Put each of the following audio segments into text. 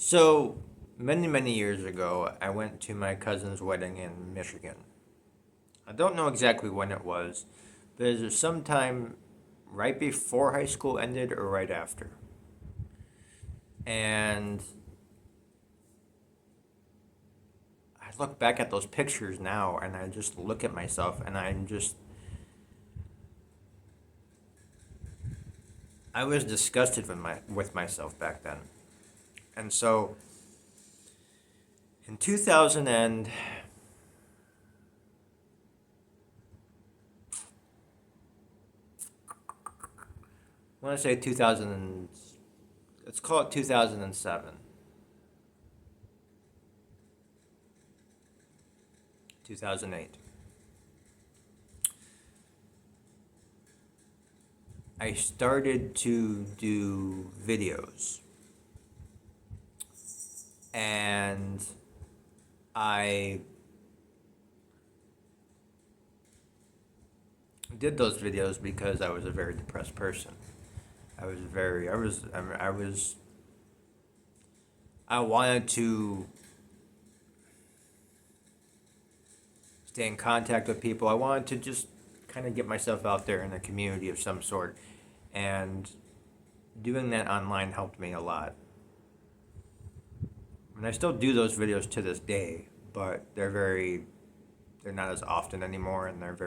So, many years ago, I went to my cousin's wedding in Michigan. I don't know exactly when it was, but it was sometime right before high school ended or right after. And I look back at those pictures now and I just look at myself and I was disgusted with myself back then. And so in 2000 and I want to say 2000 and let's call it 2007, 2008. I started to do videos and I did those videos because I was a very depressed person. I wanted to stay in contact with people. I wanted to just kind of get myself out there in a community of some sort. And doing that online helped me a lot. And I still do those videos to this day, but they're not as often anymore, and I've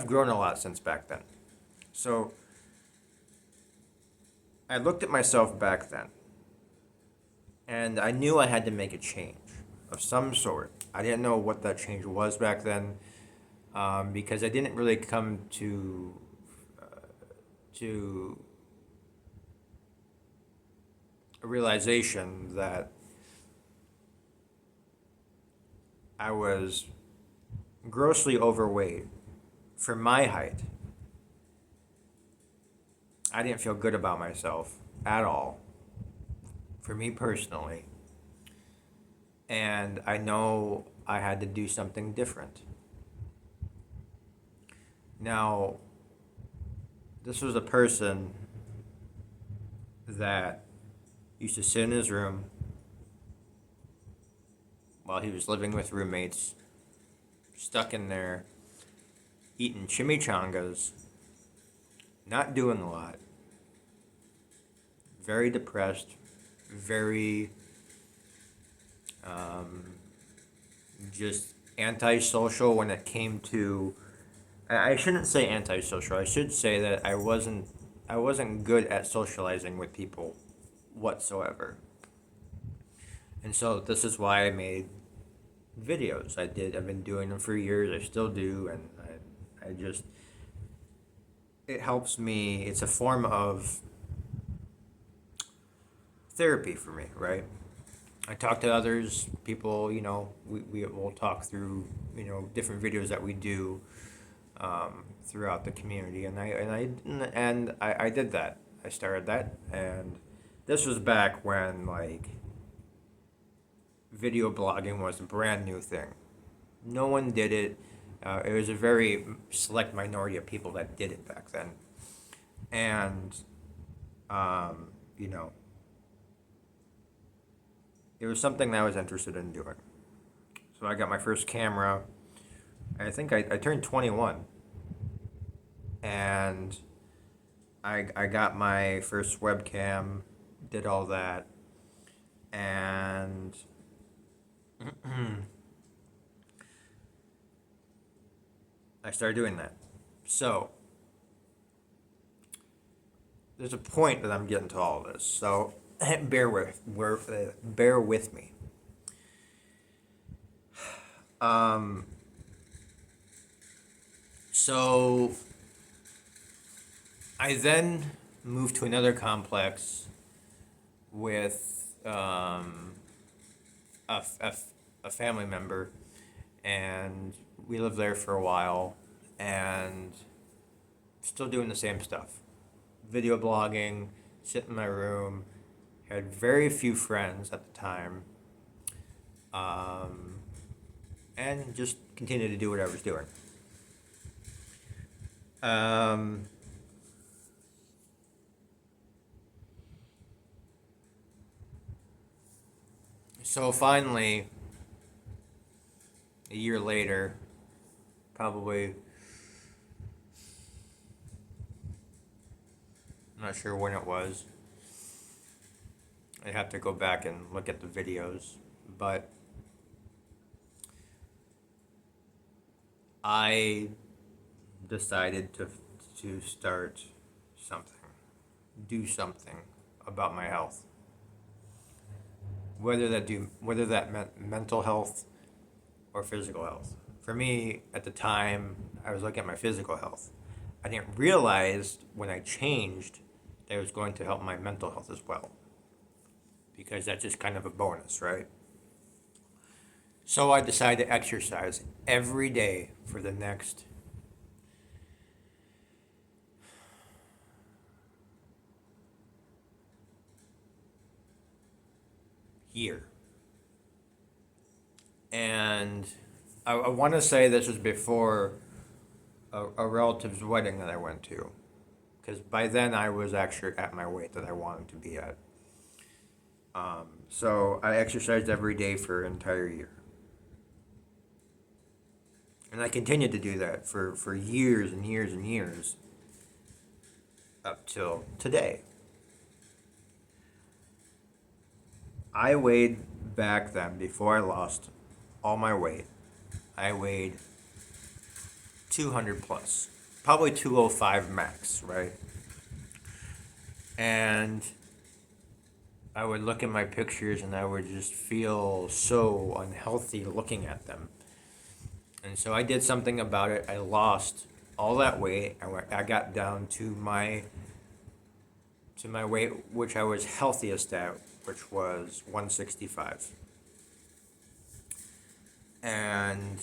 grown a lot since back then. So I looked at myself back then, and I knew I had to make a change of some sort. I didn't know what that change was back then, because I didn't really come to a realization that I was grossly overweight for my height. I didn't feel good about myself at all, for me personally. And I know I had to do something different. Now, this was a person that used to sit in his room while he was living with roommates, stuck in there, eating chimichangas, not doing a lot, very depressed, very just antisocial when it came to. I shouldn't say antisocial. I should say that I wasn't good at socializing with people whatsoever. And so this is why I made videos. I've been doing them for years. I still do, and I just it helps me. It's a form of therapy for me, right? I talk to others, people, we will talk through, different videos that we do throughout the community. And I did that. I started that. And this was back when, like, video blogging was a brand new thing. No one did it. It was a very select minority of people that did it back then. And, um, you know, it was something that I was interested in doing. So I got my first camera. I think I turned 21. And I got my first webcam, did all that. And I started doing that. So there's a point that I'm getting to all this. So bear with me. Um, so I then moved to another complex with a family member, and we lived there for a while, and still doing the same stuff. Video blogging, sit in my room, had very few friends at the time, um, and just continued to do what I was doing. Um, So finally, a year later, probably, I'm not sure when it was. I'd have to go back and look at the videos, but I decided to start something, do something about my health. Whether that meant mental health or physical health. For me, at the time, I was looking at my physical health. I didn't realize when I changed that it was going to help my mental health as well, because that's just kind of a bonus, right? So I decided to exercise every day for the next year. And I want to say this was before a relative's wedding that I went to, because by then I was actually at my weight that I wanted to be at. So I exercised every day for an entire year. And I continued to do that for years and years and years up till today. I weighed back then, before I lost all my weight, I weighed 200 plus, probably 205 max, right? And I would look at my pictures and I would just feel so unhealthy looking at them. And so I did something about it. I lost all that weight. I got down to my weight which I was healthiest at, which was 165. And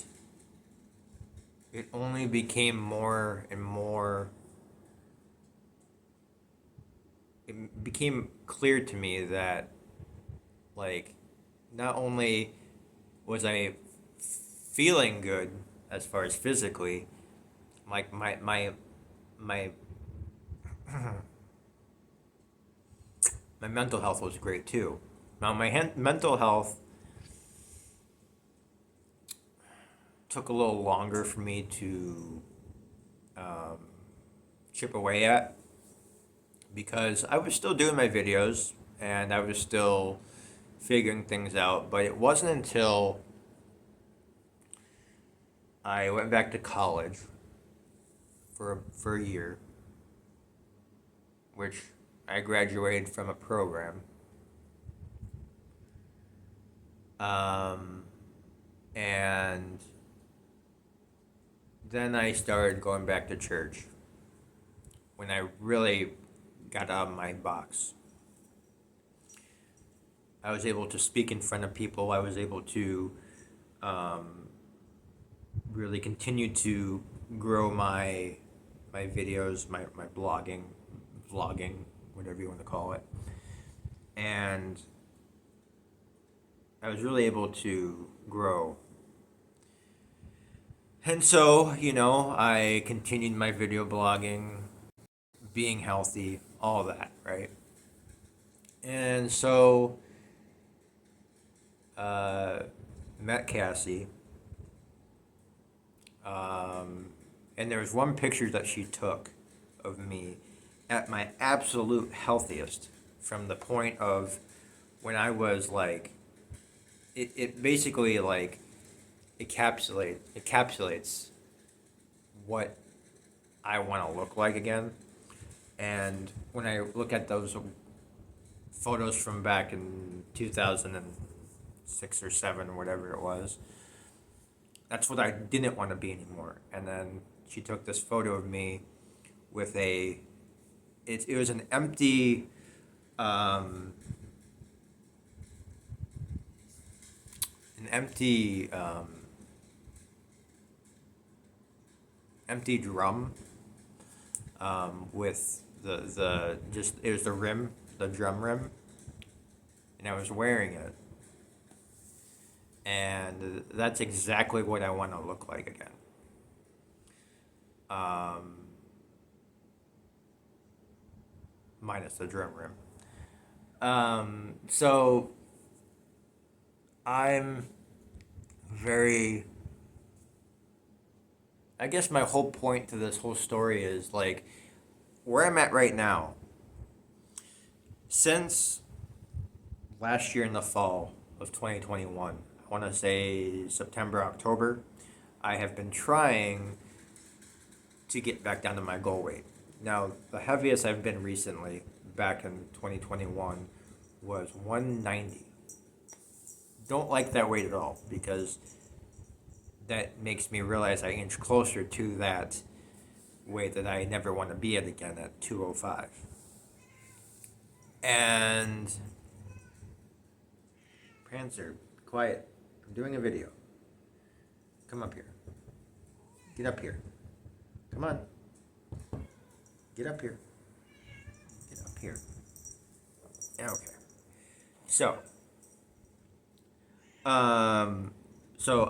it only became more and more, it became clear to me that, like, not only was I feeling good as far as physically, like my my mental health was great too. Now my mental health took a little longer for me to um, chip away at, because I was still doing my videos and I was still figuring things out. But it wasn't until I went back to college for a year, which I graduated from a program. Um, and then I started going back to church when I really got out of my box. I was able to speak in front of people. I was able to um, really continue to grow my videos, my blogging, vlogging, whatever you want to call it. And I was really able to grow. And so, I continued my video blogging, being healthy, all that, right? And so, uh, met Cassie, and there was one picture that she took of me at my absolute healthiest, from the point of when I was like, it basically like encapsulates what I want to look like again. And when I look at those photos from back in 2006 or 7, whatever it was, that's what I didn't want to be anymore. And then she took this photo of me with it was um, an empty drum, with the just, it was the drum rim, and I was wearing it, and that's exactly what I want to look like again. Um, Minus the drum rim. So I'm very. I guess my whole point to this whole story is like where I'm at right now. Since last year in the fall of 2021, I want to say September, October, I have been trying to get back down to my goal weight. Now, the heaviest I've been recently, back in 2021, was 190. Don't like that weight at all because that makes me realize I inch closer to that weight that I never want to be at again at 205. And Prancer, quiet. I'm doing a video. Come up here. Get up here. Come on. Get up here. Get up here. Okay. So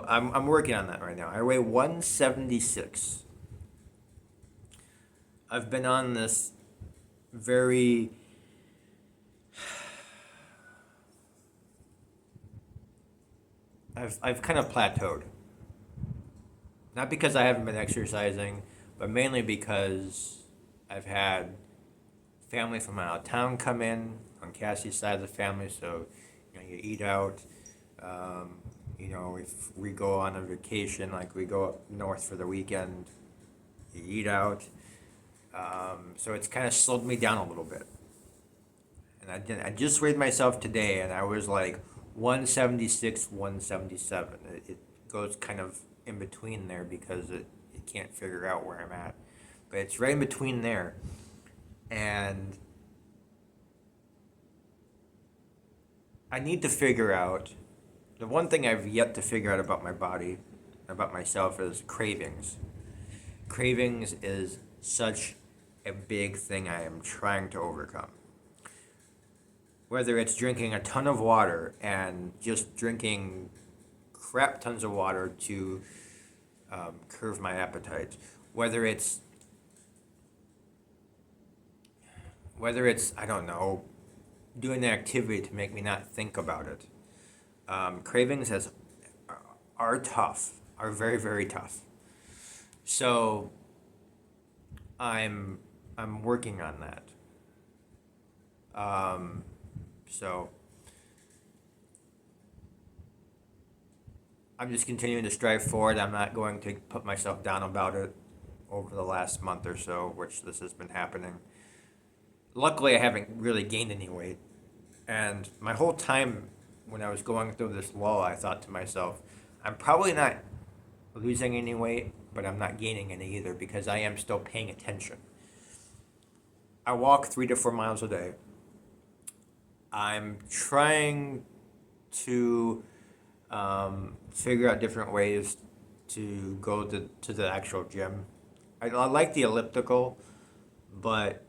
I'm working on that right now. I weigh 176. I've been on this very I've kind of plateaued. Not because I haven't been exercising, but mainly because I've had family from out of town come in on Cassie's side of the family, so you eat out. If we go on a vacation, like we go up north for the weekend, you eat out. So it's kind of slowed me down a little bit. And I just weighed myself today, and I was like 176, 177. It goes kind of in between there because it can't figure out where I'm at. But it's right in between there. And I need to figure out, the one thing I've yet to figure out about my body, about myself, is cravings. Cravings is such a big thing I am trying to overcome. Whether it's drinking a ton of water and just drinking crap tons of water to curb my appetite, whether it's I don't know, doing an activity to make me not think about it. Cravings are tough, are very, very tough. So I'm working on that. So I'm just continuing to strive forward. I'm not going to put myself down about it over the last month or so, which this has been happening. Luckily, I haven't really gained any weight. And my whole time when I was going through this lull, I thought to myself, I'm probably not losing any weight, but I'm not gaining any either because I am still paying attention. I walk 3 to 4 miles a day. I'm trying to figure out different ways to go to the actual gym. I like the elliptical, but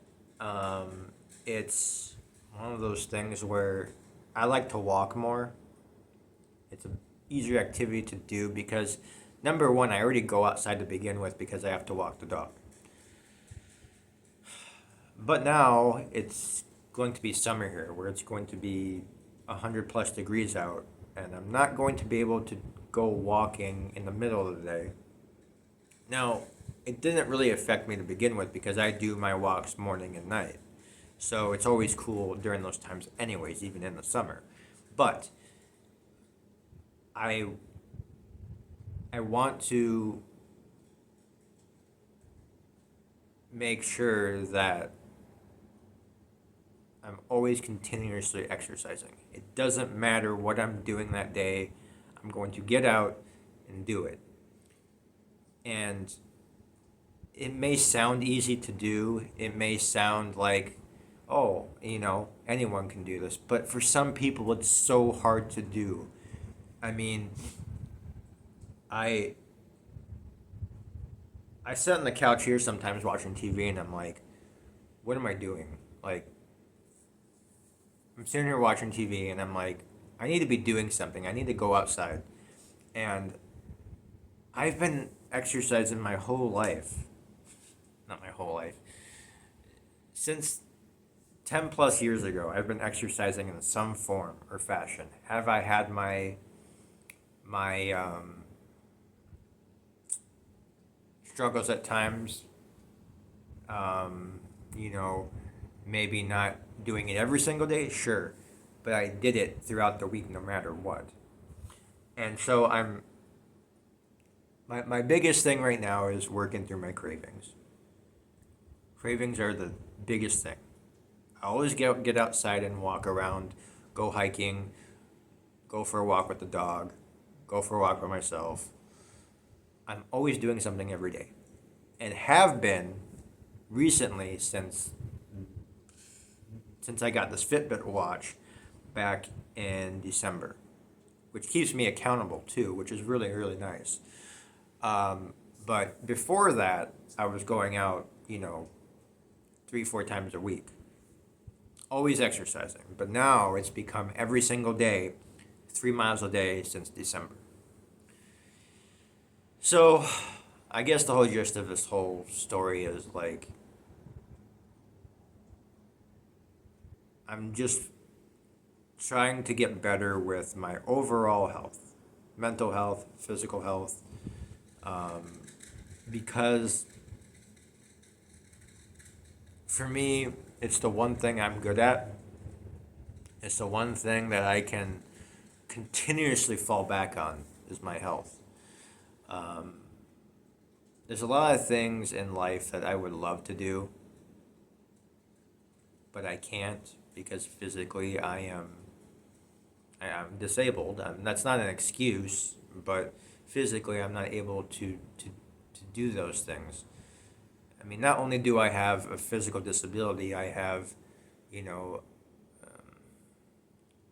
it's one of those things where I like to walk more. It's an easier activity to do because, number one, I already go outside to begin with because I have to walk the dog. But now it's going to be summer here where it's going to be 100 plus degrees out, and I'm not going to be able to go walking in the middle of the day. Now, it didn't really affect me to begin with because I do my walks morning and night. So it's always cool during those times anyways, even in the summer. But I want to make sure that I'm always continuously exercising. It doesn't matter what I'm doing that day. I'm going to get out and do it. And it may sound easy to do. It may sound like, oh, anyone can do this. But for some people, it's so hard to do. I mean, I sit on the couch here sometimes watching TV and I'm like, what am I doing? Like, I'm sitting here watching TV and I'm like, I need to be doing something. I need to go outside. And I've been exercising my whole life. Not my whole life. Since 10 plus years ago, I've been exercising in some form or fashion. Have I had my my struggles at times. Um, you know, maybe not doing it every single day, sure, but I did it throughout the week no matter what. And so my biggest thing right now is working through my cravings. Cravings are the biggest thing. I always get outside and walk around, go hiking, go for a walk with the dog, go for a walk by myself. I'm always doing something every day, and have been recently since I got this Fitbit watch back in December, which keeps me accountable too, which is really really nice. But before that, I was going out, 3 4 times a week, always exercising. But now it's become every single day, 3 miles a day since December. So, I guess the whole gist of this whole story is like, I'm just trying to get better with my overall health, mental health, physical health, because for me, it's the one thing I'm good at. It's the one thing that I can continuously fall back on is my health. Um, there's a lot of things in life that I would love to do, but I can't because physically I'm disabled. That's not an excuse, but physically I'm not able to do those things. I mean, not only do I have a physical disability, I have, you know,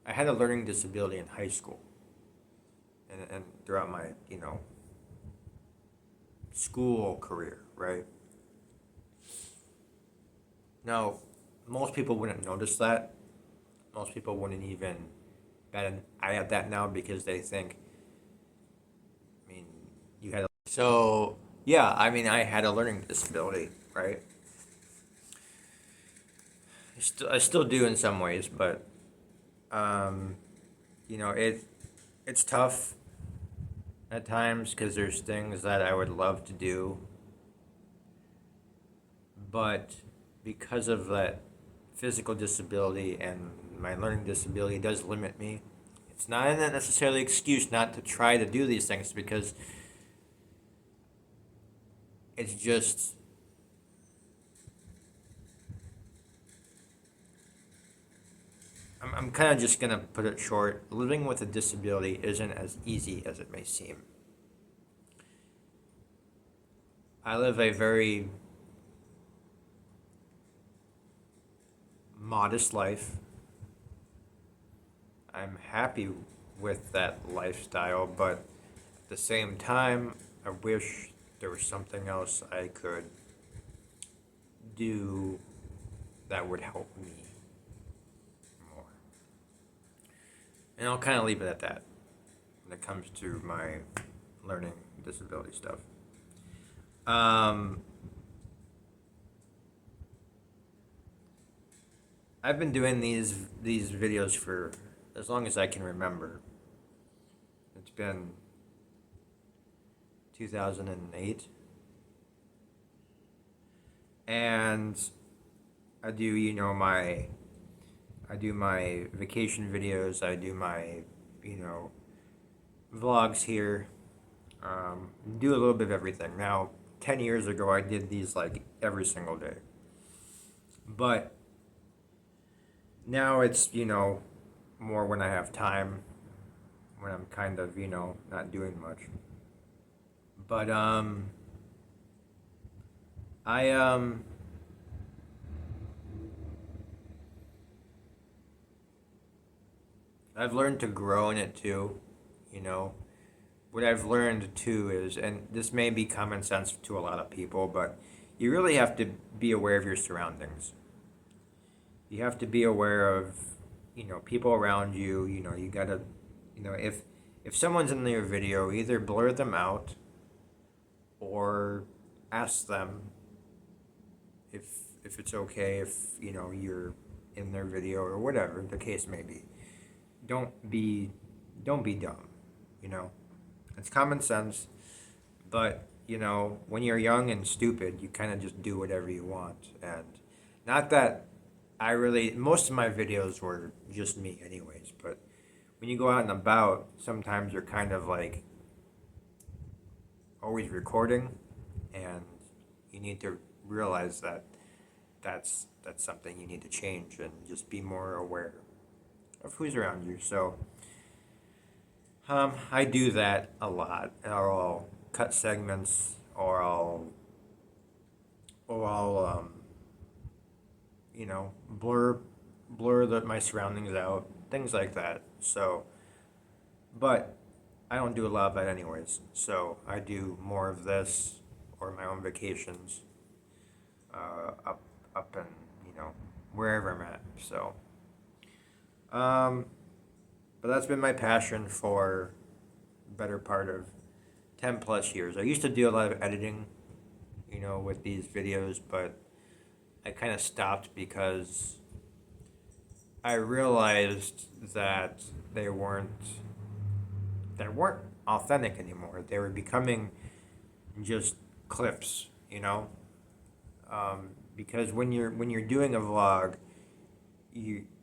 I had a learning disability in high school and throughout my, school career, right? Now, most people wouldn't notice that. Most people wouldn't even bat an eye at that now because they think, I mean, you had a. So, yeah, I mean, I had a learning disability, right? I still do in some ways, but, um, it's tough at times because there's things that I would love to do, but because of that physical disability and my learning disability does limit me. It's not a necessarily excuse not to try to do these things because it's just I'm kind of just gonna put it short. Living with a disability isn't as easy as it may seem. I live a very modest life. I'm happy with that lifestyle, but at the same time, I wish there was something else I could do that would help me more. And I'll kind of leave it at that when it comes to my learning disability stuff. Um, I've been doing these videos for as long as I can remember. It's been 2008, and I do I do my vacation videos. I do my you know vlogs here. Do a little bit of everything. Now, 10 years ago, I did these like every single day, but now it's more when I have time, when I'm kind of not doing much. But I I've learned to grow in it too. You know, what I've learned too is, and this may be common sense to a lot of people, but you really have to be aware of your surroundings. You have to be aware of, people around you. You gotta, if someone's in your video, either blur them out or ask them if if it's okay if you're in their video or whatever the case may be. Don't be don't be dumb, you know. It's common sense, but when you're young and stupid, you kind of just do whatever you want. And not that most of my videos were just me, anyways, but when you go out and about, sometimes you're kind of like always recording, and you need to realize that that's something you need to change and just be more aware of who's around you. So I do that a lot, or I'll cut segments, or I'll blur my surroundings out, things like that. So, but I don't do a lot of that anyways. So I do more of this or my own vacations, up and wherever I'm at. So, um, but that's been my passion for the better part of 10 plus years. I used to do a lot of editing, with these videos, but I kind of stopped because I realized that they weren't authentic anymore. They were becoming just clips. Because when you're doing a vlog,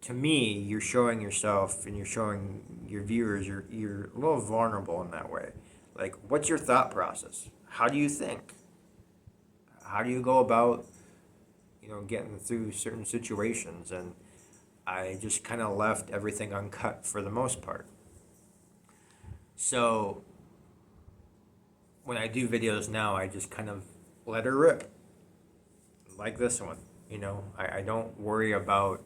to me, you're showing yourself and you're showing your viewers, you're a little vulnerable in that way. Like, what's your thought process? How do you think? How do you go about getting through certain situations? And I just kind of left everything uncut for the most part. So when I do videos now, I just kind of let her rip, like this one. I don't worry about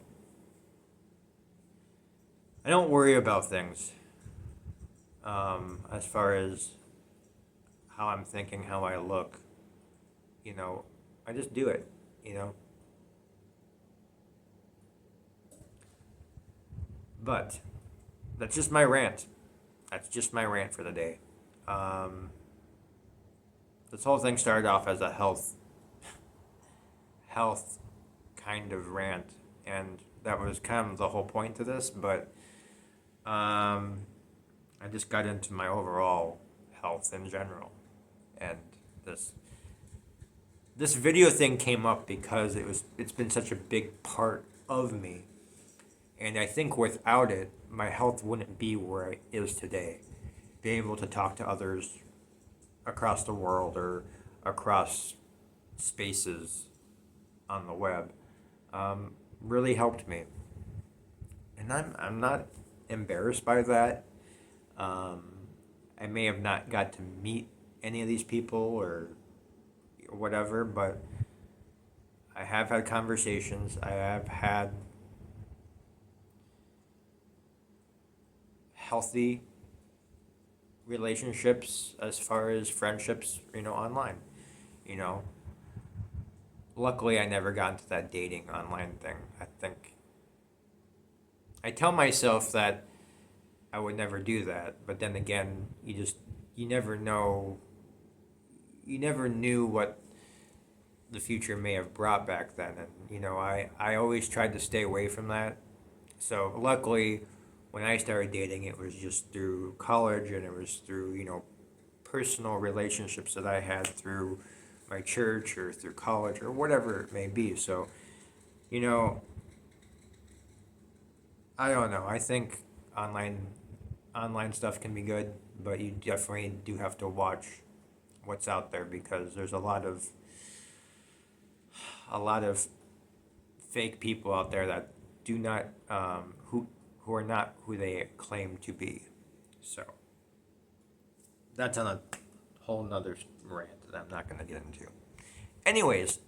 things, as far as how I'm thinking, how I look. I just do it. But that's just my rant. That's just my rant for the day. This whole thing started off as a health kind of rant, and that was kind of the whole point to this. But I just got into my overall health in general, and this video thing came up because it's been such a big part of me. And I think without it, my health wouldn't be where it is today. Being able to talk to others across the world or across spaces on the web, really helped me. And I'm not embarrassed by that. I may have not got to meet any of these people or whatever, but I have had conversations. I have had healthy relationships as far as friendships, online. You know, Luckily, I never got into that dating online thing. I tell myself that I would never do that, but then again, you never know. You never knew what the future may have brought back then, and I always tried to stay away from that. So luckily, when I started dating, it was just through college, and it was through personal relationships that I had through my church or through college or whatever it may be. So, you know, I don't know. I think online stuff can be good, but you definitely do have to watch what's out there, because there's a lot of fake people out there that do not who are not who they claim to be. So that's on a whole nother rant that I'm not going to get into. Anyways,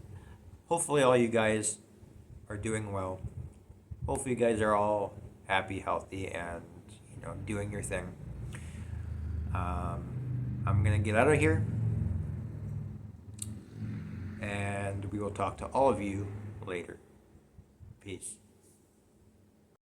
hopefully all you guys are doing well. Hopefully you guys are all happy, healthy, and doing your thing. I'm going to get out of here, and we will talk to all of you later. Peace.